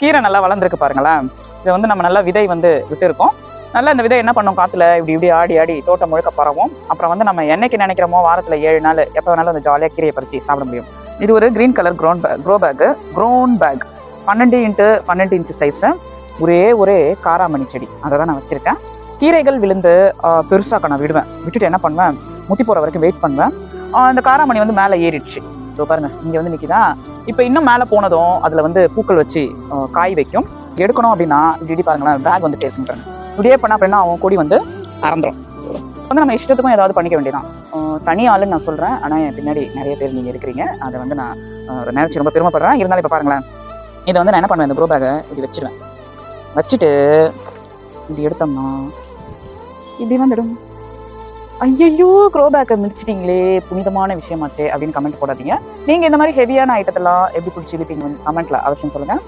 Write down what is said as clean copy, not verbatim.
கீரை நல்லா வளர்ந்துருக்கு பாருங்களேன். இது வந்து நம்ம நல்லா விதை வந்து விட்டு இருக்கோம். நல்லா இந்த விதை என்ன பண்ணும், காத்துல இப்படி இப்படி ஆடி ஆடி தோட்டம் முழுக்க பரவும். அப்புறம் வந்து நம்ம என்னைக்கு நினைக்கிறோமோ வாரத்துல 7 நாள் எப்போ வேணாலும் அந்த ஜாலியாக கீரையை பறிச்சு சாப்பிட முடியும். இது ஒரு green colour grown bag 12x12 inch size. ஒரே காராமணி செடி அதை தான் நான் வச்சிருக்கேன். கீரைகள் விழுந்து பெருசாக்க நான் விட்டுட்டு என்ன பண்ணுவேன், முத்தி போற வரைக்கும் வெயிட் பண்ணுவேன். அந்த காராமணி வந்து மேலே ஏறிடுச்சு. இதோ பாருங்க, இங்க வந்து நிற்கிதா. இப்போ இன்னும் மேலே போனதும் அதில் வந்து பூக்கள் வச்சு காய் வைக்கும். எடுக்கணும் அப்படின்னா இப்படி பாருங்களேன், பேக் வந்துட்டு இருக்குன்றாங்க. இப்படியே பண்ண அப்படின்னா அவன் கொடி வந்து அறந்துடும். வந்து நம்ம இஷ்டத்துக்கும் ஏதாவது பண்ணிக்க வேண்டியதான். தனி ஆளுன்னு நான் சொல்கிறேன், ஆனால் என் பின்னாடி நிறைய பேர் நீங்கள் இருக்கிறீங்க. அதை வந்து நான் நினச்சி ரொம்ப பெருமைப்படுறேன். இருந்தாலும் இப்போ பாருங்களேன், இதை வந்து நான் என்ன பண்ணுவேன், இந்த க்ரோ பேக்கை இப்படி வச்சிருவேன். வச்சுட்டு இப்படி எடுத்தோம்னா இப்படி வந்துடும். ஐயோ, க்ரோ பேக்கை மிதிச்சிட்டிங்களே, புனிதமான விஷயமாச்சே அப்படின்னு கமெண்ட் போடாதீங்க. நீங்கள் இந்த மாதிரி ஹெவியான ஐட்டத்தெல்லாம் எப்படி பிடிச்சி இழுப்பீங்க கமெண்ட்டில் அவசியம் சொல்லுங்கள்.